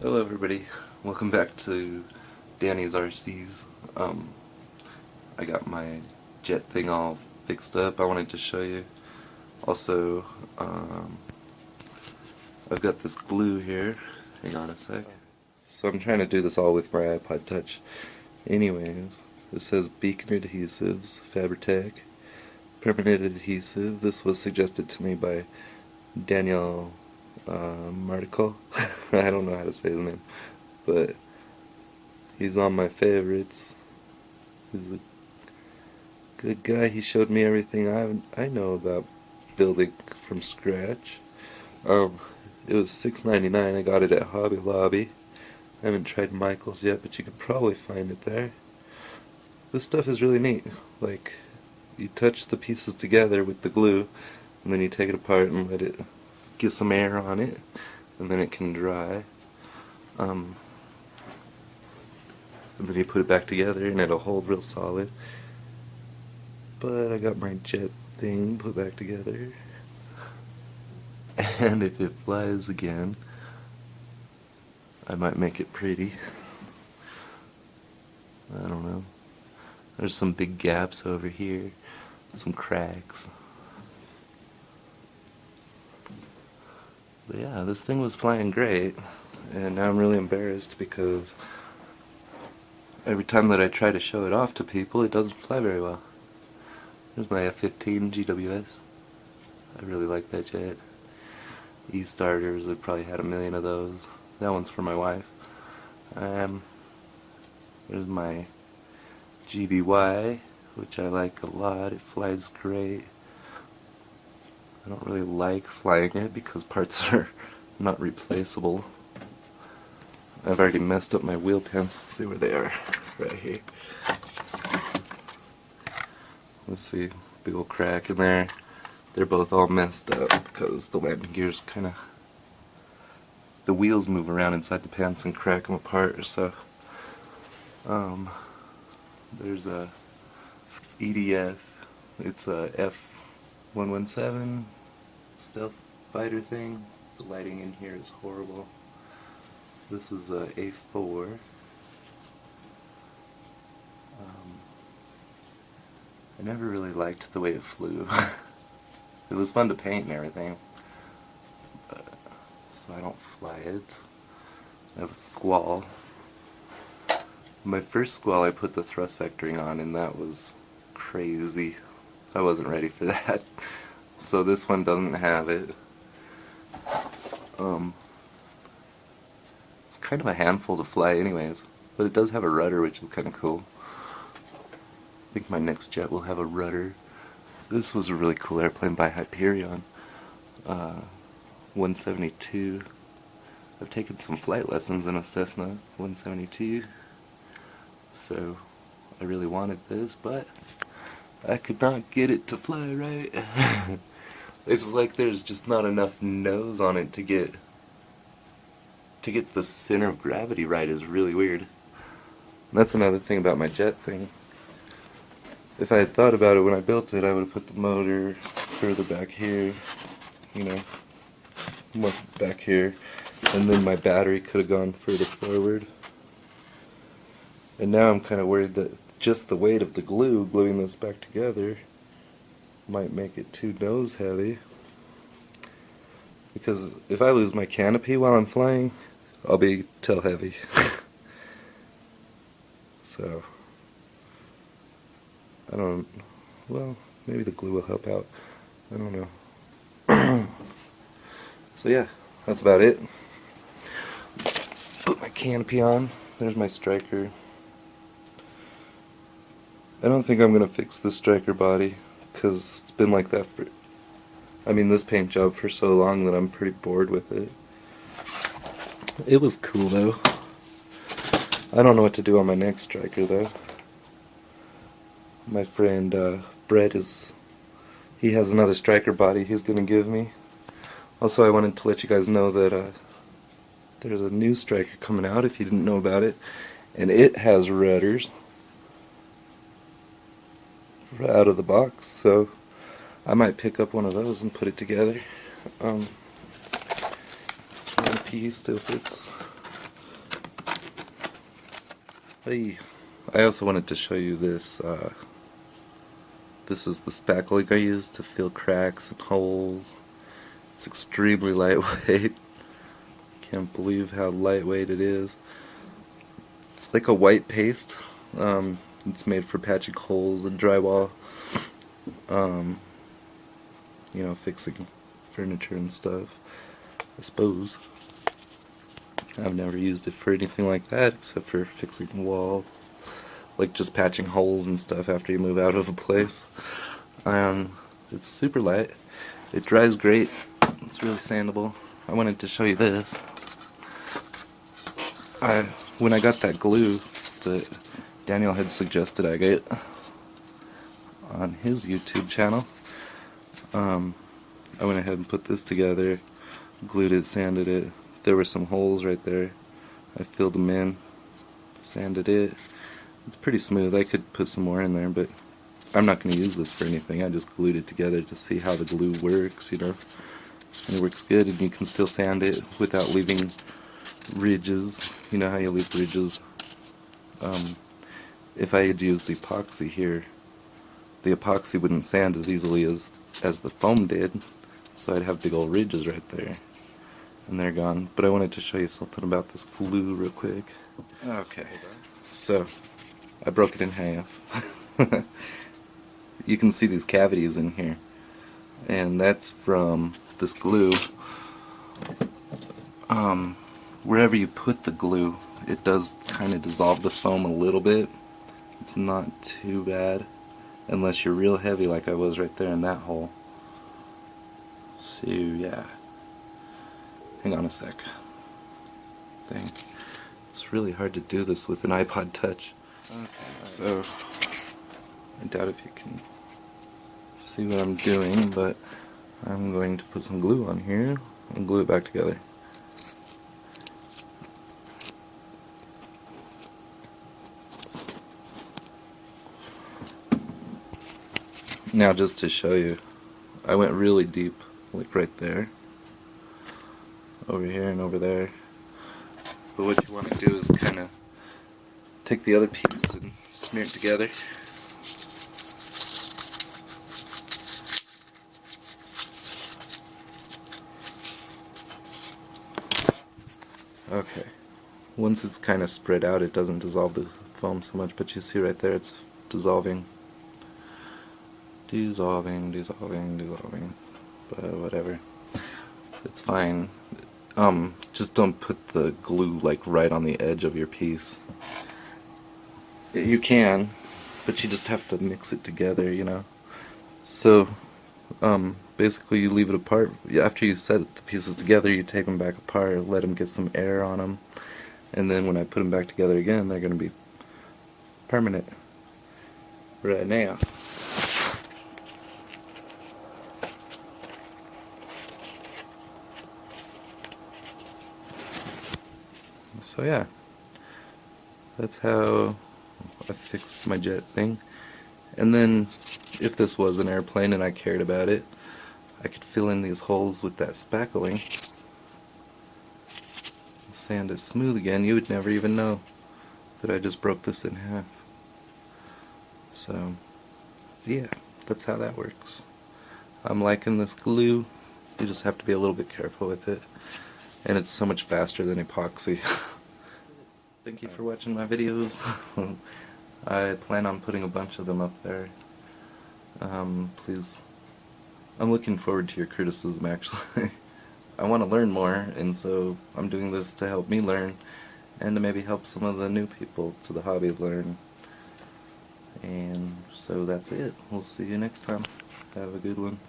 Hello everybody, welcome back to Danny's RCs. I got my jet thing all fixed up. I wanted to show you. Also, I've got this glue here. Hang on a sec. So I'm trying to do this all with my iPod Touch. Anyways, it says Beacon Adhesives, Fabri-Tac, permanent adhesive. This was suggested to me by Daniel Marticle. I don't know how to say his name, but he's on my favorites. He's a good guy. He showed me everything I know about building from scratch. It was $6.99. I got it at Hobby Lobby. I haven't tried Michael's yet, but you can probably find it there. This stuff is really neat. Like, you touch the pieces together with the glue, and then you take it apart and let it get some air on it, and then it can dry. And then you put it back together and it'll hold real solid. But I got my jet thing put back together. And if it flies again, I might make it pretty. I don't know. There's some big gaps over here, some cracks. But yeah, this thing was flying great, and now I'm really embarrassed because every time that I try to show it off to people, it doesn't fly very well. There's my F-15 GWS. I really like that jet. E-starters, I've probably had a million of those. That one's for my wife. There's my GBY, which I like a lot. It flies great. I don't really like flying it because parts are not replaceable. I've already messed up my wheel pins. Let's see where they are. Right here. Let's see. Big old crack in there. They're both all messed up because the landing gears the wheels move around inside the pants and crack them apart. So, there's a EDF. It's a F-117 stealth fighter thing. The lighting in here is horrible. This is a A4. I never really liked the way it flew. It was fun to paint and everything, so I don't fly it. I have a Squall. My first Squall I put the thrust vectoring on, and that was crazy. I wasn't ready for that. So this one doesn't have it. It's kind of a handful to fly anyways, but it does have a rudder, which is kind of cool. I think my next jet will have a rudder. This was a really cool airplane by Hyperion. 172. I've taken some flight lessons in a Cessna 172, so I really wanted this, but I could not get it to fly right. It's like there's just not enough nose on it to get the center of gravity right. Is really weird. And that's another thing about my jet thing. If I had thought about it when I built it, I would have put the motor further back here, you know, more back here, and then my battery could have gone further forward. And now I'm kind of worried that just the weight of the glue, gluing this back together, might make it too nose heavy. Because if I lose my canopy while I'm flying, I'll be tail heavy. So, I don't, well, maybe the glue will help out. I don't know. So yeah, that's about it. Put my canopy on. There's my striker. I don't think I'm going to fix this striker body because it's been like that for, this paint job for so long that I'm pretty bored with it. It was cool though. I don't know what to do on my next striker though. My friend Brett he has another striker body he's going to give me. Also, I wanted to let you guys know that there's a new striker coming out if you didn't know about it, and it has rudders out of the box, so I might pick up one of those and put it together. One piece still fits. Hey, I also wanted to show you this. This is the spackling I use to fill cracks and holes. It's extremely lightweight. Can't believe how lightweight it is. It's like a white paste. It's made for patching holes in drywall. You know, fixing furniture and stuff, I suppose. I've never used it for anything like that except for fixing the wall, like just patching holes and stuff after you move out of a place. It's super light. It dries great. It's really sandable. I wanted to show you this. When I got that glue that Daniel had suggested I get on his YouTube channel, I went ahead and put this together, glued it, sanded it. There were some holes right there. I filled them in, sanded it. It's pretty smooth. I could put some more in there, but I'm not going to use this for anything. I just glued it together to see how the glue works, you know. And it works good, and you can still sand it without leaving ridges. You know how you leave ridges? If I had used epoxy here, the epoxy wouldn't sand as easily as the foam did, so I'd have big old ridges right there. And they're gone. But I wanted to show you something about this glue real quick. Okay, so I broke it in half. You can see these cavities in here, and that's from this glue. Wherever you put the glue, it does kind of dissolve the foam a little bit. It's not too bad, unless you're real heavy like I was right there in that hole. So yeah. Hang on a sec. Dang. It's really hard to do this with an iPod Touch. Okay, so I doubt if you can see what I'm doing, but I'm going to put some glue on here and glue it back together. Now, just to show you, I went really deep, like right there, over here and over there. But what you want to do is kind of take the other piece and smear it together. Okay. Once it's kind of spread out, it doesn't dissolve the foam so much, but you see right there it's dissolving. Dissolving. But whatever. It's fine. Just don't put the glue like right on the edge of your piece. You can, but you just have to mix it together, you know. So, basically you leave it apart. After you set the pieces together, you take them back apart, let them get some air on them, and then when I put them back together again, they're going to be permanent. Right now. So yeah, that's how I fixed my jet thing. And then, if this was an airplane and I cared about it, I could fill in these holes with that spackling, sand it smooth again. You would never even know that I just broke this in half. So, yeah, that's how that works. I'm liking this glue. You just have to be a little bit careful with it. And it's so much faster than epoxy. Thank you for watching my videos. I plan on putting a bunch of them up there. Please, I'm looking forward to your criticism actually. I want to learn more, and so I'm doing this to help me learn, and to maybe help some of the new people to the hobby learn. And so that's it. We'll see you next time. Have a good one.